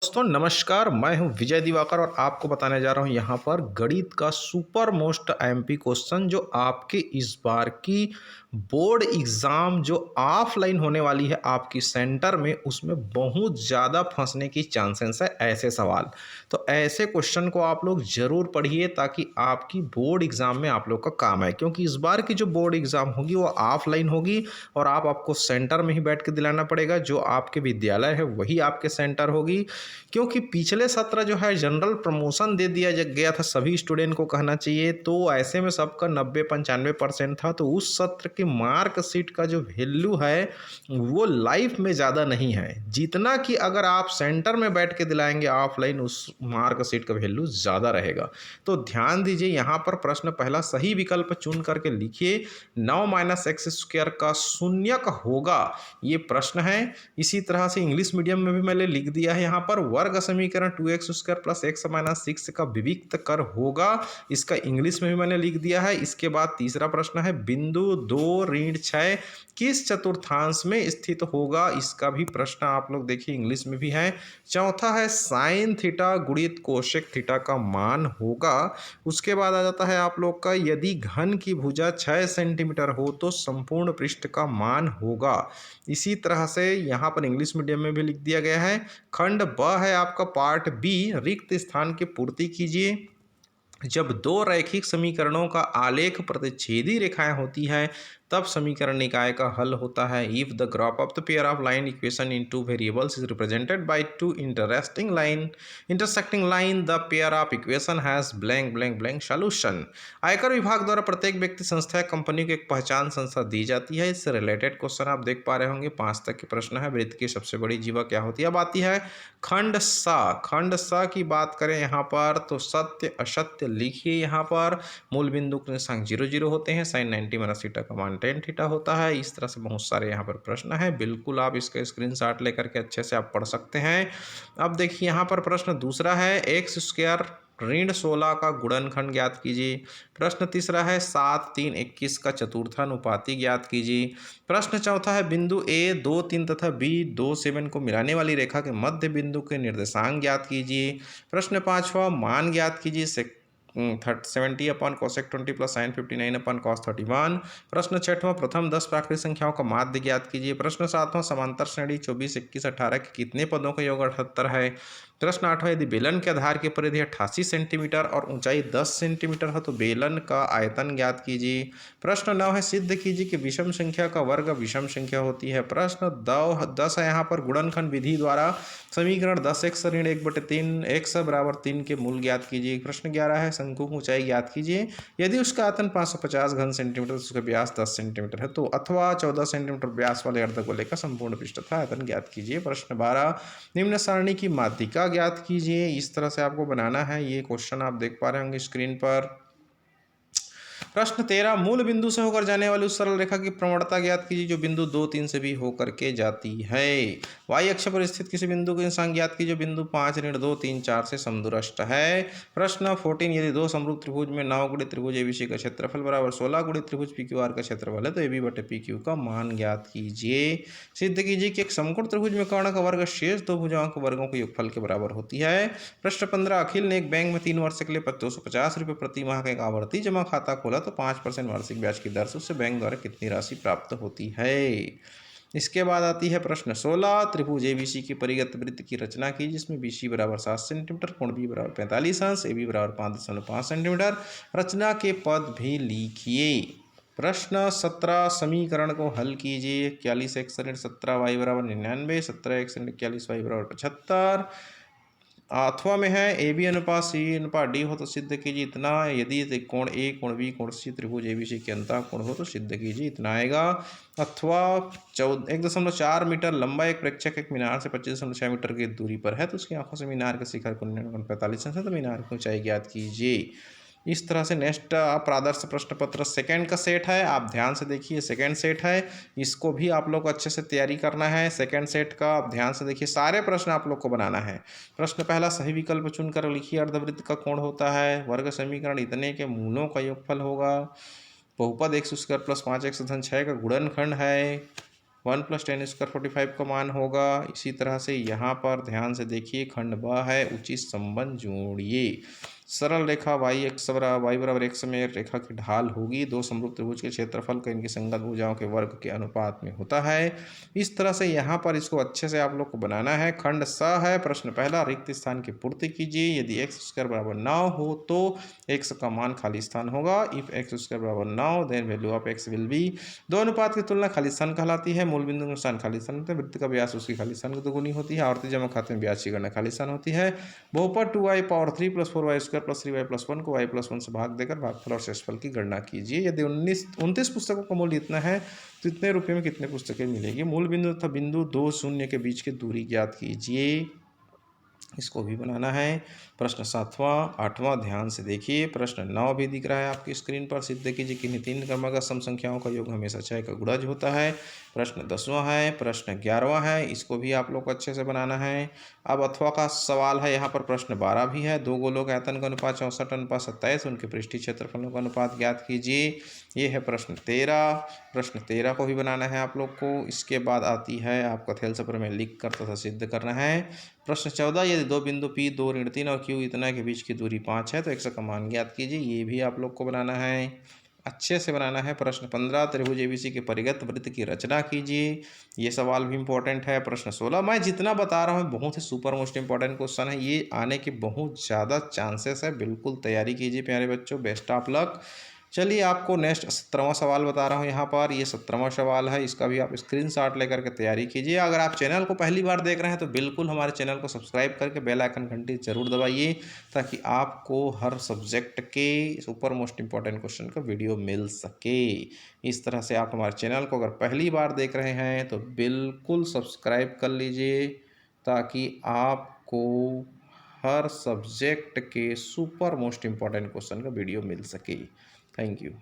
दोस्तों नमस्कार, मैं हूं विजय दिवाकर और आपको बताने जा रहा हूं यहां पर गणित का सुपर मोस्ट एमपी क्वेश्चन जो आपके इस बार की बोर्ड एग्जाम जो ऑफलाइन होने वाली है आपकी सेंटर में, उसमें बहुत ज़्यादा फंसने की चांसेस है ऐसे सवाल। तो ऐसे क्वेश्चन को आप लोग ज़रूर पढ़िए ताकि आपकी बोर्ड एग्जाम में आप लोग का काम आए, क्योंकि इस बार की जो बोर्ड एग्जाम होगी वो ऑफलाइन होगी और आपको सेंटर में ही बैठ के दिलाना पड़ेगा। जो आपके विद्यालय है वही आपके सेंटर होगी, क्योंकि पिछले सत्र जो है जनरल प्रमोशन दे दिया गया था सभी स्टूडेंट को कहना चाहिए, तो ऐसे में सबका 90-95% था। तो उस सत्र की मार्कशीट का जो वैल्यू है वो लाइफ में ज़्यादा नहीं है, जितना कि अगर आप सेंटर में बैठ के दिलाएंगे ऑफलाइन उस मार्कशीट का वैल्यू ज़्यादा रहेगा। तो ध्यान दीजिए, यहाँ पर प्रश्न पहला सही विकल्प चुन करके लिखिए। 9 - x² का शून्यक होगा, ये प्रश्न है। इसी तरह से इंग्लिश मीडियम में भी मैंने लिख दिया है यहाँ पर, वर्ग समीकरण 2x² + x - 6 का विविक्त कर होगा, इसका इंग्लिश में भी मैंने लिख दिया है। इसके बाद तीसरा प्रश्न है बिंदु 2-6 किस चतुर्थांश में स्थित होगा, इसका भी प्रश्न आप लोग देखिए इंग्लिश में भी है। चौथा है साइन थीटा गुणित कोसेक थीटा का मान होगा। उसके बाद आ जाता है आप लोग का, यदि घन की भुजा 6 सेंटीमीटर हो तो संपूर्ण पृष्ठ का मान होगा। इसी तरह से यहाँ पर इंग्लिश मीडियम में भी लिख दिया गया है। खंड ब है आपका पार्ट बी, रिक्त स्थान की पूर्ति कीजिए। जब दो रैखिक समीकरणों का आलेख प्रतिच्छेदी रेखाएं होती हैं तब समीकरण निकाय का हल होता है। If the graph of the pair of line equation in two variables is represented by two intersecting line the pair of equation has blank blank blank solution. आयकर विभाग द्वारा प्रत्येक व्यक्ति, संस्था या कंपनी को एक पहचान संस्था दी जाती है। इससे रिलेटेड क्वेश्चन आप देख पा रहे होंगे, 5 तक के प्रश्न है। वृत्त की सबसे बड़ी जीवा क्या होती है। अब आती है खंड सा। खंड सा की बात करें यहाँ पर तो सत्य असत्य लिखिए। यहाँ पर मूल बिंदु के निशांक 0 0 होते हैं, साइन 90 - थीटा का मान tan थीटा होता है। इस तरह से बहुत सारे यहाँ पर प्रश्न है, बिल्कुल आप इसका स्क्रीनशॉट लेकर के अच्छे से आप पढ़ सकते हैं। अब देखिए यहाँ पर प्रश्न दूसरा है x² ऋण 16 का गुणनखंड ज्ञात कीजिए। प्रश्न तीसरा है 7 3 21 का चतुर्थानुपाती ज्ञात कीजिए। प्रश्न चौथा है बिंदु A 2 3 तथा B 2 7 को मिलाने वाली रेखा के मध्य बिंदु के निर्देशांक ज्ञात कीजिए। प्रश्न पांचवा मान ज्ञात कीजिए 70 upon cosec 20 + sine 59 upon cos 31। प्रश्न छठवां प्रथम 10 प्राकृतिक संख्याओं का माध्य ज्ञात कीजिए। प्रश्न सातवां समांतर श्रेणी 24 21 18 के कितने पदों का योग 78 है। प्रश्न आठवां, यदि बेलन के आधार की परिधि 88 सेंटीमीटर और ऊंचाई 10 सेंटीमीटर है तो बेलन का आयतन ज्ञात कीजिए। प्रश्न 9 है सिद्ध कीजिए कि विषम संख्या का वर्ग विषम संख्या होती है। प्रश्न 10 है यहाँ पर गुणनखंड विधि द्वारा समीकरण 10x ऋण 1/3 x = 3 के मूल ज्ञात कीजिए। प्रश्न 11 है शंकु की ऊंचाई ज्ञात कीजिए। यदि उसका आयतन 550 घन सेंटीमीटर तो उसका व्यास 10 सेंटीमीटर है, तो अथवा 14 सेंटीमीटर व्यास वाले अर्धगोले का संपूर्ण पृष्ठ तथा आयतन ज्ञात कीजिए। प्रश्न 12, निम्न सारणी की माध्यिका ज्ञात कीजिए। इस तरह से आपको बनाना है, ये क्वेश्चन आप देख पा रहे होंगे स्क्रीन पर। प्रश्न 13, मूल बिंदु से होकर जाने वाली उस सरल रेखा की प्रवणता ज्ञात कीजिए जो बिंदु 2 3 से भी होकर के जाती है। वाई अक्ष पर स्थित किसी बिंदु के निशांक ज्ञात कीजिए जो बिंदु 5 ऋण 2 3 4 से समदूरस्थ है। प्रश्न 14, यदि दो समरूप त्रिभुज में 9 गुणित त्रिभुज एबीसी का क्षेत्रफल बराबर 16 गुणित त्रिभुज पीक्यूआर का क्षेत्रफल है तो एबी बटे पीक्यू का मान ज्ञात कीजिए। सिद्ध कीजिए कि एक समकोण त्रिभुज में कर्ण का वर्ग शेष दो भुजाओं के वर्गों के योगफल के बराबर होती है। प्रश्न 15, अखिल ने एक बैंक में 3 वर्ष के लिए 250 रुपये प्रति माह का एक आवर्ती जमा खाता खोला तो 5% वार्षिक ब्याज की दर से उससे बैंक द्वारा कितनी राशि प्राप्त होती है। इसके बाद आती है प्रश्न 16, त्रिभुज एबीसी की परिगत वृत्त की रचना की जिसमें बीसी बराबर 7 सेंटीमीटर, कोण बी बराबर 45 अंश, एबी बराबर 5.5 सेंटीमीटर। रचना के पद भी लिखिए। प्रश्न 17, समीकरण को हल कीजिए। 41x ऋण 17y बराबर 99, 17x ऋण 41y बराबर 75। अथवा में है ए बी अनुपात सी अनुपात डी हो तो सिद्ध कीजिए इतना। यदि कोण ए कोण बी कोण सी त्रिभुज एबीसी के अंतः कोण हो तो सिद्ध कीजिए इतना आएगा। अथवा 1.4 मीटर लंबा एक प्रेक्षक एक मीनार से 25.6 मीटर की दूरी पर है तो उसकी आंखों से मीनार के शिखर को 45 अंश है तो मीनार की ऊंचाई ज्ञात कीजिए। इस तरह से नेक्स्ट आप आदर्श प्रश्न पत्र सेकंड का सेट है, आप ध्यान से देखिए। सेकंड सेट है, इसको भी आप लोग को अच्छे से तैयारी करना है। सेकंड सेट का आप ध्यान से देखिए, सारे प्रश्न आप लोग को बनाना है। प्रश्न पहला, सही विकल्प चुनकर लिखिए अर्धवृत्त का कोण होता है। वर्ग समीकरण इतने के मूलों का योगफल होगा। बहुपद x² + 5x 6 का गुणनखंड है। 1 + 10 स्क्वायर 45 का मान होगा। इसी तरह से यहाँ पर ध्यान से देखिए, खंड ब है, उचित संबंध जोड़िए। सरल रेखा y x में रेखा की ढाल होगी, दो समरूप त्रिभुज के क्षेत्रफल का इनकी संगत भुजाओं के वर्ग के अनुपात में होता है। इस तरह से यहाँ पर इसको अच्छे से आप लोग को बनाना है। खंड स है, प्रश्न पहला, रिक्त स्थान की पूर्ति कीजिए। यदि x² = 9 हो तो x का मान खाली स्थान होगा। If x² = 9 then value of x will be. दो अनुपात की तुलना खाली स्थान कहलाती है। मूल बिंदु का स्थान खाली स्थान होता है, वृत्त का व्यास उसकी खाली स्थान की दोगुनी होती है। आवर्ती जमा खाते में ब्याज की गणना खाली स्थान होती है। बहुपद 2y³ + 4y² + 3y+1 को y+1 से भाग देकर भागफल और शेषफल की गणना कीजिए। यदि 29 पुस्तकों का मूल्य इतना है तो इतने रुपये में कितने पुस्तकें मिलेगी। मूल बिंदु तथा बिंदु 2 शून्य के बीच की दूरी ज्ञात कीजिए। इसको भी बनाना है। प्रश्न 7वां 8वां ध्यान से देखिए। प्रश्न 9 भी दिख रहा है आपकी स्क्रीन पर। सिद्ध कीजिए कि इन तीन क्रमागत सम संख्याओं का योग हमेशा 6 का गुणज होता है। प्रश्न 10वां है। प्रश्न 11वां है, इसको भी आप लोग को अच्छे से बनाना है। अब अथवा का सवाल है यहाँ पर। प्रश्न 12 भी है। दो गोलों के आयतन का अनुपात 64:27, उनके पृष्ठीय क्षेत्रफलों का अनुपात ज्ञात कीजिए। ये है प्रश्न 13। प्रश्न 13 को भी बनाना है आप लोग को। इसके बाद आती है आपका थेल्स प्रमेय लिख कर तथा सिद्ध करना है। प्रश्न 14, यदि दो बिंदु P 2 ऋण 3 और Q इतना के बीच की दूरी 5 है तो x का मान ज्ञात कीजिए। ये भी आप लोग को बनाना है, अच्छे से बनाना है। प्रश्न 15, त्रिभुज ABC के परिगत वृत्त की रचना कीजिए। ये सवाल भी इंपॉर्टेंट है। प्रश्न 16, मैं जितना बता रहा हूँ बहुत ही सुपर मोस्ट इंपॉर्टेंट क्वेश्चन है, ये आने के बहुत ज़्यादा चांसेस है। बिल्कुल तैयारी कीजिए प्यारे बच्चों, बेस्ट ऑफ लक। चलिए आपको नेक्स्ट 17वां सवाल बता रहा हूँ यहाँ पर। ये 17वां सवाल है, इसका भी आप स्क्रीनशॉट लेकर के तैयारी कीजिए। अगर आप चैनल को पहली बार देख रहे हैं तो बिल्कुल हमारे चैनल को सब्सक्राइब करके बेल आइकन घंटी जरूर दबाइए, ताकि आपको हर सब्जेक्ट के सुपर मोस्ट इंपॉर्टेंट क्वेश्चन का वीडियो मिल सके। इस तरह से आप हमारे चैनल को अगर पहली बार देख रहे हैं तो बिल्कुल सब्सक्राइब कर लीजिए, ताकि आपको हर सब्जेक्ट के सुपर मोस्ट इंपॉर्टेंट क्वेश्चन का वीडियो मिल सके। Thank you.